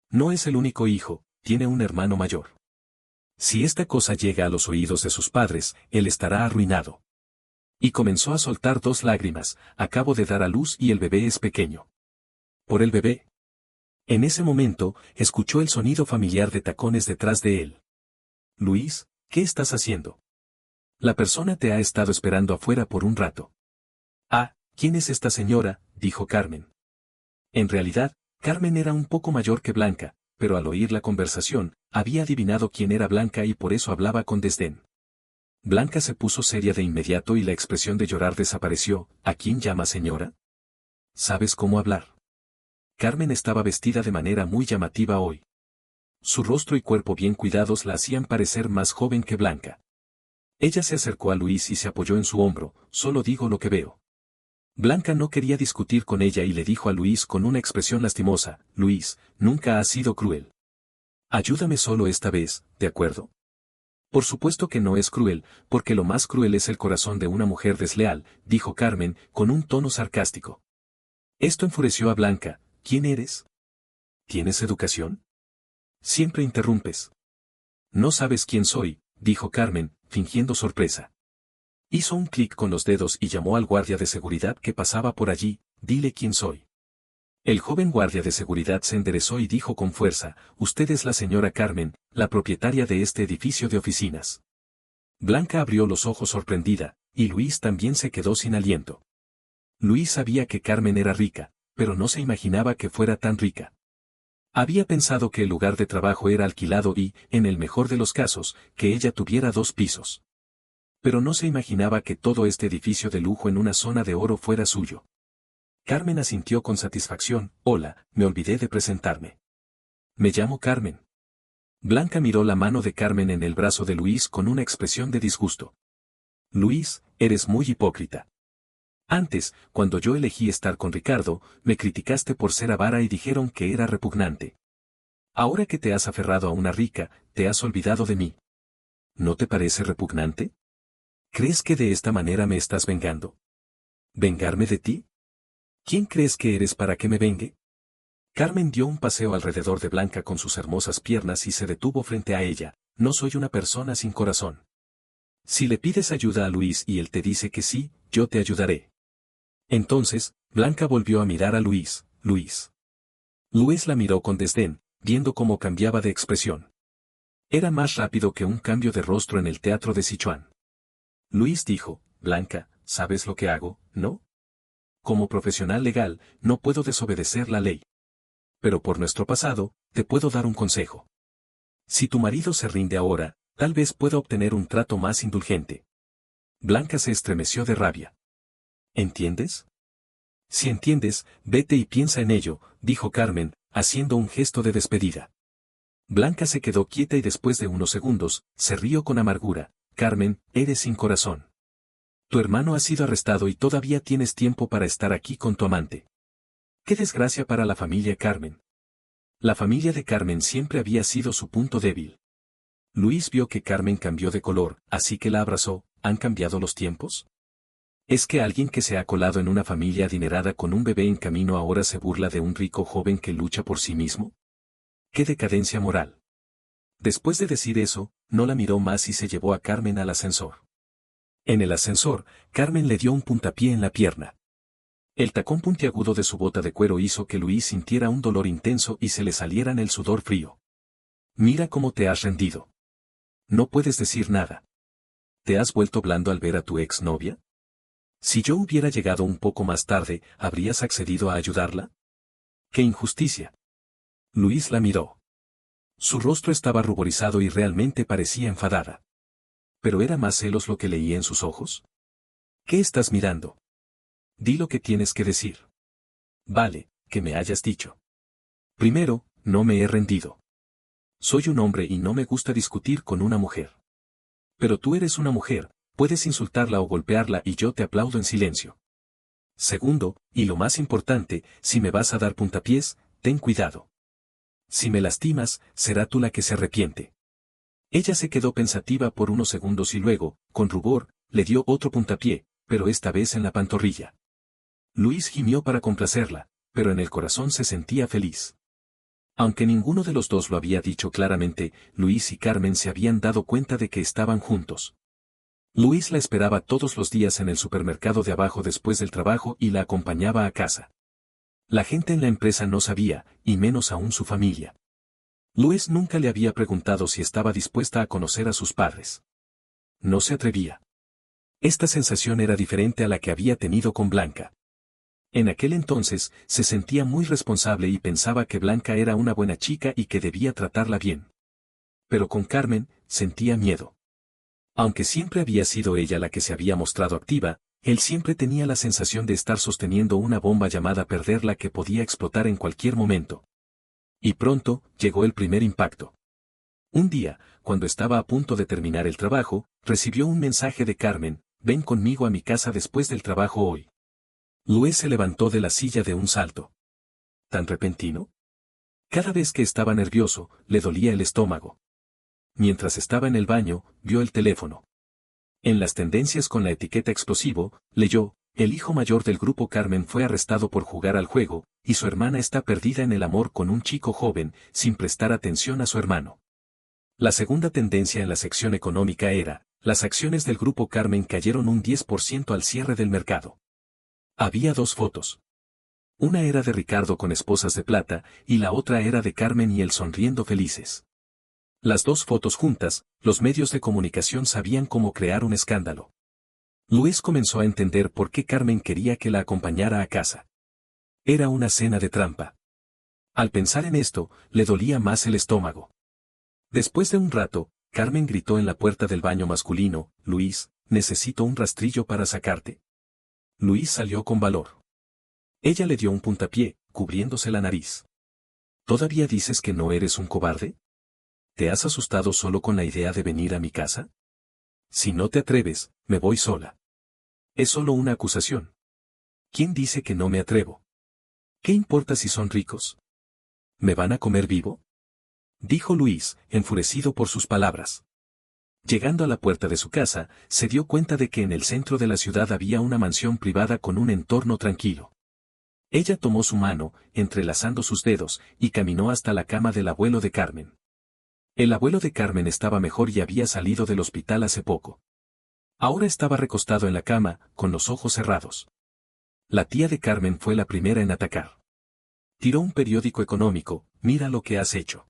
No es el único hijo, tiene un hermano mayor. Si esta cosa llega a los oídos de sus padres, él estará arruinado. Y comenzó a soltar 2 lágrimas, acabo de dar a luz y el bebé es pequeño. ¿Por el bebé? En ese momento, escuchó el sonido familiar de tacones detrás de él. Luis, ¿qué estás haciendo? La persona te ha estado esperando afuera por un rato. Ah, ¿quién es esta señora?, dijo Carmen. En realidad, Carmen era un poco mayor que Blanca, pero al oír la conversación, había adivinado quién era Blanca y por eso hablaba con desdén. Blanca se puso seria de inmediato y la expresión de llorar desapareció. ¿A quién llama señora? ¿Sabes cómo hablar? Carmen estaba vestida de manera muy llamativa hoy. Su rostro y cuerpo bien cuidados la hacían parecer más joven que Blanca. Ella se acercó a Luis y se apoyó en su hombro. Solo digo lo que veo. Blanca no quería discutir con ella y le dijo a Luis con una expresión lastimosa, Luis, nunca has sido cruel. Ayúdame solo esta vez, ¿de acuerdo? Por supuesto que no es cruel, porque lo más cruel es el corazón de una mujer desleal, dijo Carmen, con un tono sarcástico. Esto enfureció a Blanca. ¿Quién eres? ¿Tienes educación? Siempre interrumpes. No sabes quién soy, dijo Carmen, fingiendo sorpresa. Hizo un clic con los dedos y llamó al guardia de seguridad que pasaba por allí. Dile quién soy. El joven guardia de seguridad se enderezó y dijo con fuerza, usted es la señora Carmen, la propietaria de este edificio de oficinas. Blanca abrió los ojos sorprendida, y Luis también se quedó sin aliento. Luis sabía que Carmen era rica, pero no se imaginaba que fuera tan rica. Había pensado que el lugar de trabajo era alquilado y, en el mejor de los casos, que ella tuviera 2 pisos. Pero no se imaginaba que todo este edificio de lujo en una zona de oro fuera suyo. Carmen asintió con satisfacción. Hola, me olvidé de presentarme. Me llamo Carmen. Blanca miró la mano de Carmen en el brazo de Luis con una expresión de disgusto. Luis, eres muy hipócrita. Antes, cuando yo elegí estar con Ricardo, me criticaste por ser avara y dijeron que era repugnante. Ahora que te has aferrado a una rica, te has olvidado de mí. ¿No te parece repugnante? ¿Crees que de esta manera me estás vengando? ¿Vengarme de ti? ¿Quién crees que eres para que me vengue? Carmen dio un paseo alrededor de Blanca con sus hermosas piernas y se detuvo frente a ella. No soy una persona sin corazón. Si le pides ayuda a Luis y él te dice que sí, yo te ayudaré. Entonces, Blanca volvió a mirar a Luis. Luis. Luis la miró con desdén, viendo cómo cambiaba de expresión. Era más rápido que un cambio de rostro en el teatro de Sichuan. Luis dijo, Blanca, ¿sabes lo que hago, no? Como profesional legal, no puedo desobedecer la ley. Pero por nuestro pasado, te puedo dar un consejo. Si tu marido se rinde ahora, tal vez pueda obtener un trato más indulgente. Blanca se estremeció de rabia. ¿Entiendes? Si entiendes, vete y piensa en ello, dijo Carmen, haciendo un gesto de despedida. Blanca se quedó quieta y después de unos segundos, se rió con amargura. Carmen, eres sin corazón. Tu hermano ha sido arrestado y todavía tienes tiempo para estar aquí con tu amante. ¡Qué desgracia para la familia Carmen! La familia de Carmen siempre había sido su punto débil. Luis vio que Carmen cambió de color, así que la abrazó. ¿Han cambiado los tiempos? ¿Es que alguien que se ha colado en una familia adinerada con un bebé en camino ahora se burla de un rico joven que lucha por sí mismo? ¡Qué decadencia moral! Después de decir eso, no la miró más y se llevó a Carmen al ascensor. En el ascensor, Carmen le dio un puntapié en la pierna. El tacón puntiagudo de su bota de cuero hizo que Luis sintiera un dolor intenso y se le saliera el sudor frío. Mira cómo te has rendido. No puedes decir nada. ¿Te has vuelto blando al ver a tu exnovia? Si yo hubiera llegado un poco más tarde, ¿habrías accedido a ayudarla? ¡Qué injusticia! Luis la miró. Su rostro estaba ruborizado y realmente parecía enfadada. ¿Pero era más celos lo que leía en sus ojos? ¿Qué estás mirando? Di lo que tienes que decir. Vale, que me hayas dicho. Primero, no me he rendido. Soy un hombre y no me gusta discutir con una mujer. Pero tú eres una mujer, puedes insultarla o golpearla y yo te aplaudo en silencio. Segundo, y lo más importante, si me vas a dar puntapiés, ten cuidado. Si me lastimas, será tú la que se arrepiente. Ella se quedó pensativa por unos segundos y luego, con rubor, le dio otro puntapié, pero esta vez en la pantorrilla. Luis gimió para complacerla, pero en el corazón se sentía feliz. Aunque ninguno de los dos lo había dicho claramente, Luis y Carmen se habían dado cuenta de que estaban juntos. Luis la esperaba todos los días en el supermercado de abajo después del trabajo y la acompañaba a casa. La gente en la empresa no sabía, y menos aún su familia. Luis nunca le había preguntado si estaba dispuesta a conocer a sus padres. No se atrevía. Esta sensación era diferente a la que había tenido con Blanca. En aquel entonces, se sentía muy responsable y pensaba que Blanca era una buena chica y que debía tratarla bien. Pero con Carmen, sentía miedo. Aunque siempre había sido ella la que se había mostrado activa, él siempre tenía la sensación de estar sosteniendo una bomba llamada perderla que podía explotar en cualquier momento. Y pronto, llegó el primer impacto. Un día, cuando estaba a punto de terminar el trabajo, recibió un mensaje de Carmen: ven conmigo a mi casa después del trabajo hoy. Luis se levantó de la silla de un salto. ¿Tan repentino? Cada vez que estaba nervioso, le dolía el estómago. Mientras estaba en el baño, vio el teléfono. En las tendencias con la etiqueta explosivo, leyó: El hijo mayor del grupo Carmen fue arrestado por jugar al juego, y su hermana está perdida en el amor con un chico joven, sin prestar atención a su hermano. La segunda tendencia en la sección económica era, las acciones del grupo Carmen cayeron un 10% al cierre del mercado. Había dos fotos. Una era de Ricardo con esposas de plata, y la otra era de Carmen y él sonriendo felices. Las dos fotos juntas, los medios de comunicación sabían cómo crear un escándalo. Luis comenzó a entender por qué Carmen quería que la acompañara a casa. Era una cena de trampa. Al pensar en esto, le dolía más el estómago. Después de un rato, Carmen gritó en la puerta del baño masculino, «Luis, necesito un rastrillo para sacarte». Luis salió con valor. Ella le dio un puntapié, cubriéndose la nariz. ¿Todavía dices que no eres un cobarde? ¿Te has asustado solo con la idea de venir a mi casa? Si no te atreves, me voy sola. Es solo una acusación. ¿Quién dice que no me atrevo? ¿Qué importa si son ricos? ¿Me van a comer vivo?, dijo Luis, enfurecido por sus palabras. Llegando a la puerta de su casa, se dio cuenta de que en el centro de la ciudad había una mansión privada con un entorno tranquilo. Ella tomó su mano, entrelazando sus dedos, y caminó hasta la cama del abuelo de Carmen. El abuelo de Carmen estaba mejor y había salido del hospital hace poco. Ahora estaba recostado en la cama, con los ojos cerrados. La tía de Carmen fue la primera en atacar. Tiró un periódico económico, «Mira lo que has hecho.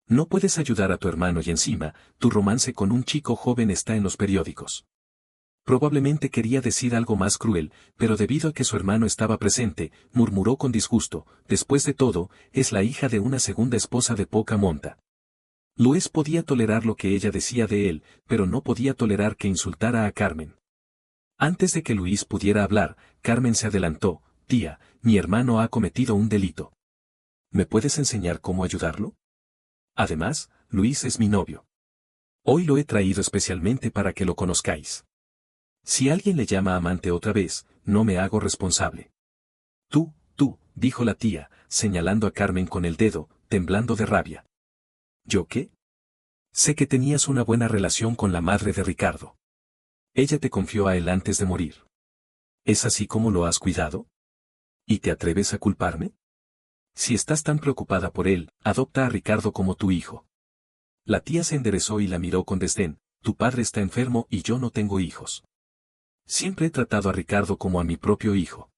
No puedes ayudar a tu hermano y encima, tu romance con un chico joven está en los periódicos». Probablemente quería decir algo más cruel, pero debido a que su hermano estaba presente, murmuró con disgusto, «Después de todo, es la hija de una segunda esposa de poca monta». Luis podía tolerar lo que ella decía de él, pero no podía tolerar que insultara a Carmen. Antes de que Luis pudiera hablar, Carmen se adelantó, «Tía, mi hermano ha cometido un delito. ¿Me puedes enseñar cómo ayudarlo? Además, Luis es mi novio. Hoy lo he traído especialmente para que lo conozcáis. Si alguien le llama amante otra vez, no me hago responsable». Tú, dijo la tía, señalando a Carmen con el dedo, temblando de rabia. ¿Yo qué? Sé que tenías una buena relación con la madre de Ricardo. Ella te confió a él antes de morir. ¿Es así como lo has cuidado? ¿Y te atreves a culparme? Si estás tan preocupada por él, adopta a Ricardo como tu hijo. La tía se enderezó y la miró con desdén, «Tu padre está enfermo y yo no tengo hijos. Siempre he tratado a Ricardo como a mi propio hijo.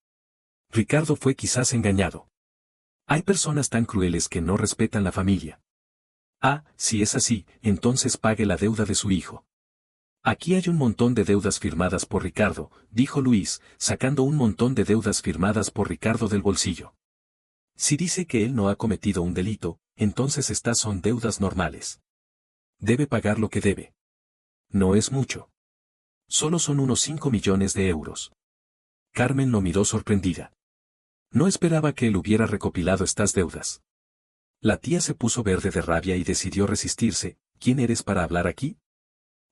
Ricardo fue quizás engañado. Hay personas tan crueles que no respetan la familia. Ah, si es así, entonces pague la deuda de su hijo». «Aquí hay un montón de deudas firmadas por Ricardo», dijo Luis, sacando un montón de deudas firmadas por Ricardo del bolsillo. «Si dice que él no ha cometido un delito, entonces estas son deudas normales. Debe pagar lo que debe. No es mucho. Solo son unos 5 millones de euros». Carmen lo miró sorprendida. No esperaba que él hubiera recopilado estas deudas. La tía se puso verde de rabia y decidió resistirse. «¿Quién eres para hablar aquí?».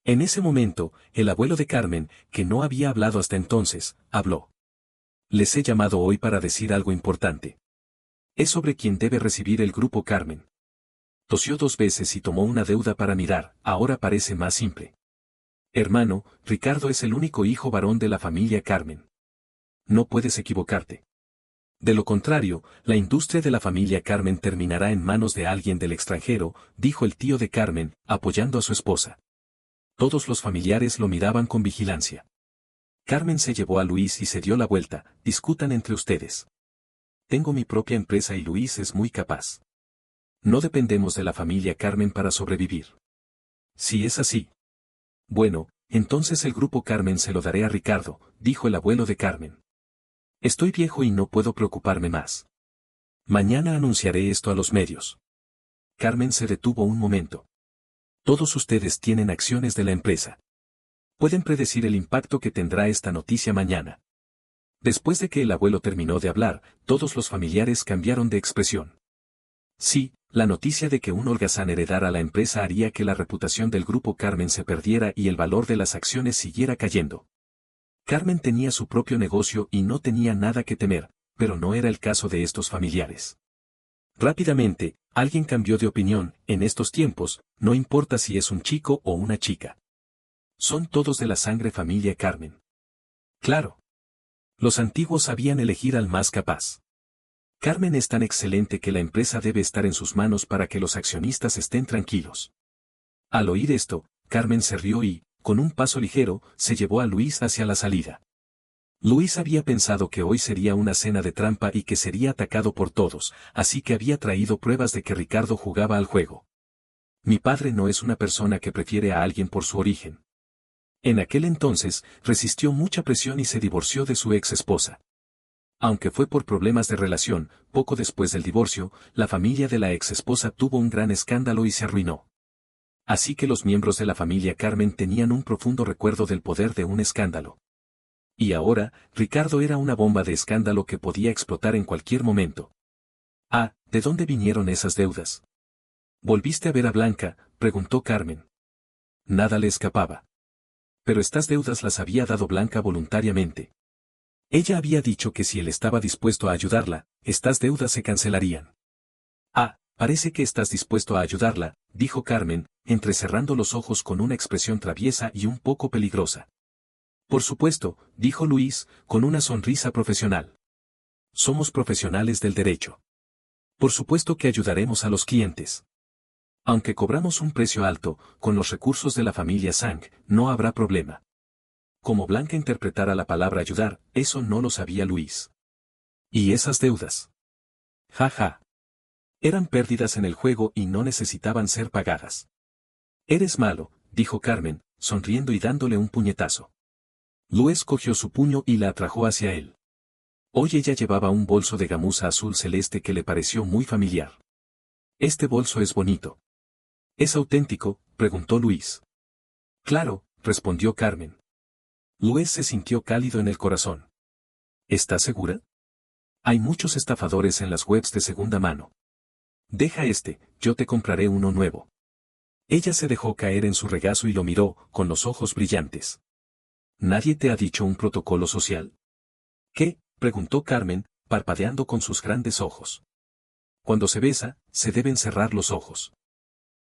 En ese momento, el abuelo de Carmen, que no había hablado hasta entonces, habló. «Les he llamado hoy para decir algo importante. Es sobre quién debe recibir el grupo Carmen». Tosió 2 veces y tomó una deuda para mirar, ahora parece más simple. «Hermano, Ricardo es el único hijo varón de la familia Carmen. No puedes equivocarte. De lo contrario, la industria de la familia Carmen terminará en manos de alguien del extranjero», dijo el tío de Carmen, apoyando a su esposa. Todos los familiares lo miraban con vigilancia. Carmen se llevó a Luis y se dio la vuelta. «Discutan entre ustedes. Tengo mi propia empresa y Luis es muy capaz. No dependemos de la familia Carmen para sobrevivir. Si es así. Bueno, entonces el grupo Carmen se lo daré a Ricardo», dijo el abuelo de Carmen. «Estoy viejo y no puedo preocuparme más. Mañana anunciaré esto a los medios». Carmen se detuvo un momento. «Todos ustedes tienen acciones de la empresa. Pueden predecir el impacto que tendrá esta noticia mañana». Después de que el abuelo terminó de hablar, todos los familiares cambiaron de expresión. Sí, la noticia de que un holgazán heredara la empresa haría que la reputación del grupo Carmen se perdiera y el valor de las acciones siguiera cayendo. Carmen tenía su propio negocio y no tenía nada que temer, pero no era el caso de estos familiares. Rápidamente, alguien cambió de opinión. «En estos tiempos, no importa si es un chico o una chica. Son todos de la sangre familia Carmen». Claro. Los antiguos sabían elegir al más capaz. Carmen es tan excelente que la empresa debe estar en sus manos para que los accionistas estén tranquilos. Al oír esto, Carmen se rió y, con un paso ligero, se llevó a Luis hacia la salida. Luis había pensado que hoy sería una cena de trampa y que sería atacado por todos, así que había traído pruebas de que Ricardo jugaba al juego. Mi padre no es una persona que prefiere a alguien por su origen. En aquel entonces, resistió mucha presión y se divorció de su ex esposa. Aunque fue por problemas de relación, poco después del divorcio, la familia de la ex esposa tuvo un gran escándalo y se arruinó. Así que los miembros de la familia Carmen tenían un profundo recuerdo del poder de un escándalo. Y ahora, Ricardo era una bomba de escándalo que podía explotar en cualquier momento. Ah, ¿de dónde vinieron esas deudas? ¿Volviste a ver a Blanca?, preguntó Carmen. Nada le escapaba. Pero estas deudas las había dado Blanca voluntariamente. Ella había dicho que si él estaba dispuesto a ayudarla, estas deudas se cancelarían. Ah, parece que estás dispuesto a ayudarla, dijo Carmen, entrecerrando los ojos con una expresión traviesa y un poco peligrosa. Por supuesto, dijo Luis, con una sonrisa profesional. Somos profesionales del derecho. Por supuesto que ayudaremos a los clientes. Aunque cobramos un precio alto, con los recursos de la familia Sang, no habrá problema. Como Blanca interpretara la palabra ayudar, eso no lo sabía Luis. ¿Y esas deudas? Ja ja. Eran pérdidas en el juego y no necesitaban ser pagadas. Eres malo, dijo Carmen, sonriendo y dándole un puñetazo. Luis cogió su puño y la atrajo hacia él. Hoy ella llevaba un bolso de gamuza azul celeste que le pareció muy familiar. Este bolso es bonito. ¿Es auténtico?, preguntó Luis. Claro, respondió Carmen. Luis se sintió cálido en el corazón. ¿Estás segura? Hay muchos estafadores en las webs de segunda mano. Deja yo te compraré uno nuevo. Ella se dejó caer en su regazo y lo miró, con los ojos brillantes. ¿Nadie te ha dicho un protocolo social? ¿Qué?, preguntó Carmen, parpadeando con sus grandes ojos. Cuando se besa, se deben cerrar los ojos.